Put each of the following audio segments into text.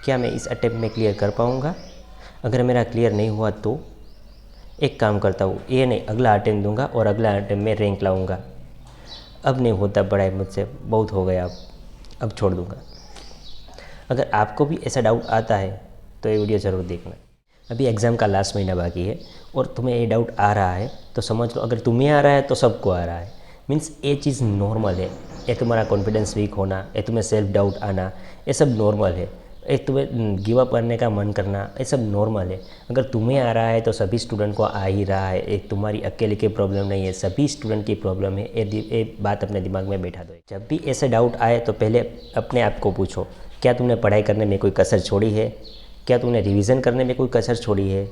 क्या मैं इस अटेम्प्ट में क्लियर कर पाऊँगा? अगर मेरा क्लियर नहीं हुआ तो एक काम करता हूँ, ये नहीं अगला अटेम्प्ट दूंगा और अगला अटेम्प्ट में रैंक लाऊंगा। अब नहीं होता पढ़ाई मुझसे, बहुत हो गया, अब छोड़ दूंगा। अगर आपको भी ऐसा डाउट आता है तो ये वीडियो ज़रूर देखना। अभी एग्ज़ाम का लास्ट महीना बाकी है और तुम्हें ये डाउट आ रहा है तो समझ लो, अगर तुम्हें आ रहा है तो सबको आ रहा है। मीन्स ये चीज़ नॉर्मल है। ये तुम्हारा कॉन्फिडेंस वीक होना, ये तुम्हें सेल्फ डाउट आना, ये सब नॉर्मल है। ये तुम्हें गिव अप करने का मन करना, ये सब नॉर्मल है। अगर तुम्हें आ रहा है तो सभी स्टूडेंट को आ ही रहा है। एक तुम्हारी अकेले की प्रॉब्लम नहीं है, सभी स्टूडेंट की प्रॉब्लम है। ये बात अपने दिमाग में बैठा दो। जब भी ऐसे डाउट आए तो पहले अपने आप को पूछो, क्या तुमने पढ़ाई करने में कोई कसर छोड़ी है? क्या तूने रिवीजन करने में कोई कसर छोड़ी है?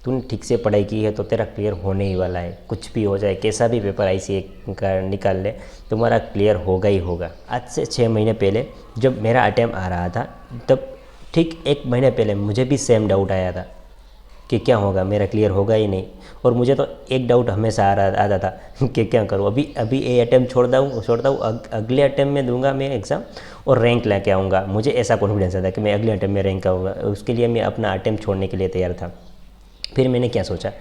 तूने ठीक से पढ़ाई की है तो तेरा क्लियर होने ही वाला है। कुछ भी हो जाए, कैसा भी पेपर ICA निकाल ले, तुम्हारा क्लियर होगा ही होगा। आज से 6 महीने पहले जब मेरा अटैम्प्ट आ रहा था, तब ठीक 1 महीने पहले मुझे भी सेम डाउट आया था कि क्या होगा, मेरा क्लियर होगा ही नहीं। और मुझे तो एक डाउट हमेशा आता था कि क्या करूँ, अभी ये अटैम्प्ट छोड़ता हूँ, अगले अटैम्प्ट में दूंगा मैं एग्ज़ाम और रैंक लेके आऊँगा। मुझे ऐसा कॉन्फिडेंस आता कि मैं अगले अटैम्प्ट में रैंक आऊँगा। उसके लिए मैं अपना अटैम्प्ट छोड़ने के लिए तैयार था। फिर मैंने क्या सोचा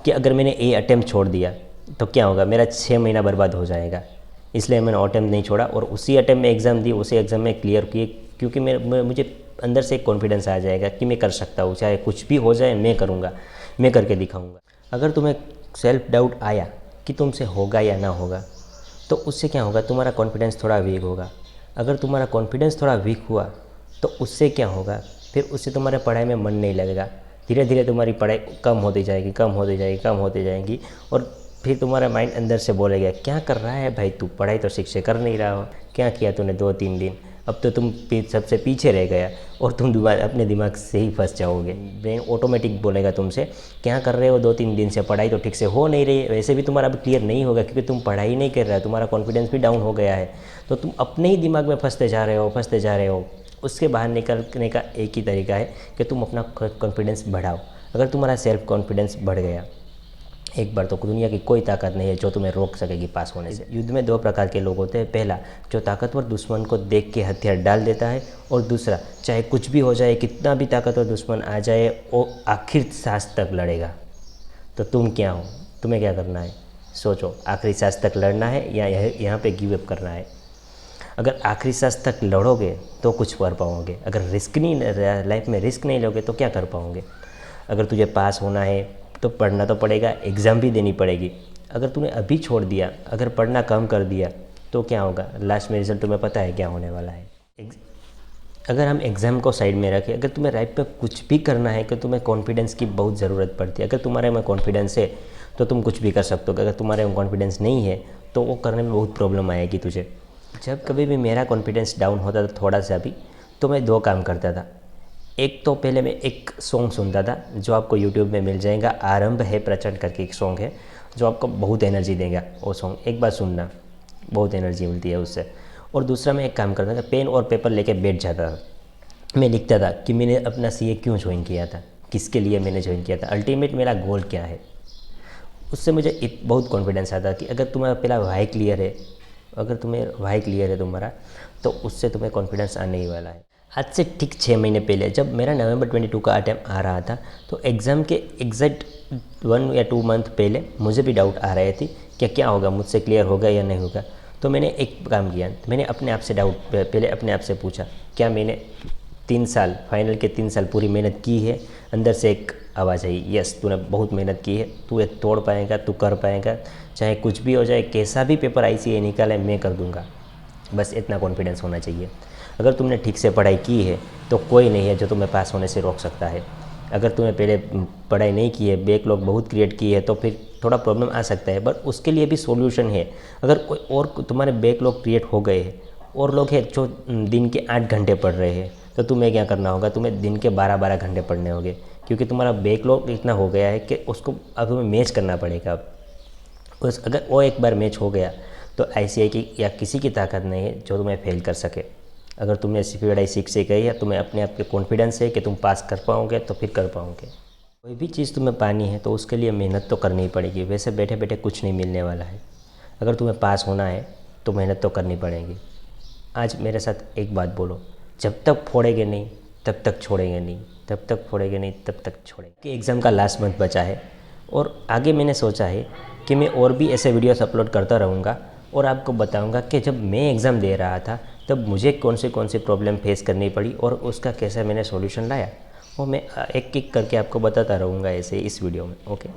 कि अगर मैंने ये अटैम्प्ट छोड़ दिया तो क्या होगा, मेरा 6 महीना बर्बाद हो जाएगा। इसलिए मैंने अटैम्प्ट नहीं छोड़ा और उसी अटैम्प्ट में एग्ज़ाम दी, उसी एग्ज़ाम में क्लियर किए। क्योंकि मुझे अंदर से एक कॉन्फिडेंस आ जाएगा कि मैं कर सकता हूँ, चाहे कुछ भी हो जाए मैं करूँगा, मैं करके दिखाऊँगा। अगर तुम्हें सेल्फ डाउट आया कि तुमसे होगा या ना होगा, तो उससे क्या होगा, तुम्हारा कॉन्फिडेंस थोड़ा वीक होगा। अगर तुम्हारा कॉन्फिडेंस थोड़ा वीक हुआ तो उससे क्या होगा, फिर उससे तुम्हारे पढ़ाई में मन नहीं लगेगा। धीरे धीरे तुम्हारी पढ़ाई कम होती जाएगी और फिर तुम्हारा माइंड अंदर से बोलेगा, क्या कर रहा है भाई तू, पढ़ाई तो ठीक से कर नहीं रहा हो, क्या किया तूने 2-3 दिन, अब तो तुम सबसे पीछे रह गया और तुम अपने दिमाग से ही फंस जाओगे। ब्रेन ऑटोमेटिक बोलेगा तुमसे, क्या कर रहे हो 2-3 दिन से, पढ़ाई तो ठीक से हो नहीं रही है। वैसे भी तुम्हारा अब क्लियर नहीं होगा क्योंकि तुम पढ़ाई नहीं कर रहे हो, तुम्हारा कॉन्फिडेंस भी डाउन हो गया है। तो तुम अपने ही दिमाग में फंसते जा रहे हो। उसके बाहर निकलने का एक ही तरीका है कि तुम अपना कॉन्फिडेंस बढ़ाओ। अगर तुम्हारा सेल्फ कॉन्फिडेंस बढ़ गया एक बार, तो दुनिया की कोई ताकत नहीं है जो तुम्हें रोक सकेगी पास होने से। युद्ध में 2 प्रकार के लोग होते हैं। पहला, जो ताकतवर दुश्मन को देख के हथियार डाल देता है, और दूसरा, चाहे कुछ भी हो जाए, कितना भी ताकतवर दुश्मन आ जाए, वो आखिर सांस तक लड़ेगा। तो तुम क्या हो, तुम्हें क्या करना है, सोचो। आखिरी सांस तक लड़ना है या यहाँ पे गिव अप करना है? अगर आखिरी सांस तक लड़ोगे तो कुछ कर पाओगे। अगर रिस्क नहीं, लाइफ में रिस्क नहीं लोगे तो क्या कर पाओगे? अगर तुझे पास होना है तो पढ़ना तो पड़ेगा, एग्ज़ाम भी देनी पड़ेगी। अगर तूने अभी छोड़ दिया, अगर पढ़ना कम कर दिया, तो क्या होगा? लास्ट में रिजल्ट तुम्हें पता है क्या होने वाला है। अगर हम एग्ज़ाम को साइड में रखें, अगर तुम्हें लाइफ पे कुछ भी करना है कि तुम्हें कॉन्फिडेंस की बहुत ज़रूरत पड़ती है। अगर तुम्हारे में कॉन्फिडेंस है तो तुम कुछ भी कर सकते हो। अगर तुम्हारे में कॉन्फिडेंस नहीं है तो वो करने में बहुत प्रॉब्लम आएगी तुझे। जब कभी भी मेरा कॉन्फिडेंस डाउन होता था थोड़ा सा भी, तो मैं 2 काम करता था। एक तो पहले मैं एक सॉन्ग सुनता था जो आपको यूट्यूब में मिल जाएगा, आरंभ है प्रचंड करके एक सॉन्ग है जो आपको बहुत एनर्जी देगा। वो सॉन्ग एक बार सुनना, बहुत एनर्जी मिलती है उससे। और दूसरा, मैं एक काम करता था, पेन और पेपर लेके बैठ जाता था। मैं लिखता था कि मैंने अपना CA क्यों ज्वाइन किया था, किसके लिए मैंने ज्वाइन किया था, अल्टीमेट मेरा गोल क्या है। उससे मुझे बहुत कॉन्फिडेंस आता कि अगर तुम्हारा पहला वाई क्लियर है, अगर तुम्हें वाई क्लियर है तुम्हारा, तो उससे तुम्हें कॉन्फिडेंस आने ही वाला है। आज से ठीक 6 महीने पहले जब मेरा नवंबर 22 का अटैम्प्ट आ रहा था, तो एग्ज़ाम के एग्जैक्ट 1 या 2 मंथ पहले मुझे भी डाउट आ रहे थे कि क्या होगा, मुझसे क्लियर होगा या नहीं होगा। तो मैंने एक काम किया, मैंने अपने आप से पहले अपने आप से पूछा, क्या मैंने 3 साल, फाइनल के 3 साल पूरी मेहनत की है? अंदर से एक आवाज़ आई, यस तूने बहुत मेहनत की है, तू ये तोड़ पाएगा, तू कर पाएगा, चाहे कुछ भी हो जाए, कैसा भी पेपर ICA निकाले मैं कर दूंगा। बस इतना कॉन्फिडेंस होना चाहिए। अगर तुमने ठीक से पढ़ाई की है तो कोई नहीं है जो तुम्हें पास होने से रोक सकता है। अगर तुमने पहले पढ़ाई नहीं की है, बैकलॉग बहुत क्रिएट की है, तो फिर थोड़ा प्रॉब्लम आ सकता है, बट उसके लिए भी सॉल्यूशन है। अगर कोई और तुम्हारे बैकलॉग क्रिएट हो गए हैं और लोग हैं जो दिन के 8 घंटे पढ़ रहे हैं, तो तुम्हें क्या करना होगा, तुम्हें दिन के 12-12 घंटे पढ़ने होंगे, क्योंकि तुम्हारा बैकलॉग इतना हो गया है कि उसको अब तुम्हें मैच करना पड़ेगा। अगर वो एक बार मैच हो गया तो ICA की या किसी की ताकत नहीं है जो तुम्हें फेल कर सके। अगर तुमने ऐसी पढ़ाई सीख से गई है, तुम्हें अपने आप पे कॉन्फिडेंस है कि तुम पास कर पाओगे, तो फिर कर पाओगे। कोई भी चीज़ तुम्हें पानी है तो उसके लिए मेहनत तो करनी ही पड़ेगी। वैसे बैठे बैठे कुछ नहीं मिलने वाला है। अगर तुम्हें पास होना है तो मेहनत तो करनी पड़ेगी। आज मेरे साथ एक बात बोलो, जब तक फोड़ेगे नहीं तब तक छोड़ेंगे नहीं, तब तक छोड़ेंगे नहीं, तब तक छोड़ेंगे। कि एग्ज़ाम का लास्ट मंथ बचा है और आगे मैंने सोचा है कि मैं और भी ऐसे वीडियोस अपलोड करता रहूँगा और आपको बताऊँगा कि जब मैं एग्ज़ाम दे रहा था तब मुझे कौन से प्रॉब्लम फेस करनी पड़ी और उसका कैसे मैंने सॉल्यूशन लाया, वो मैं एक एक करके आपको बताता रहूँगा ऐसे इस वीडियो में। ओके।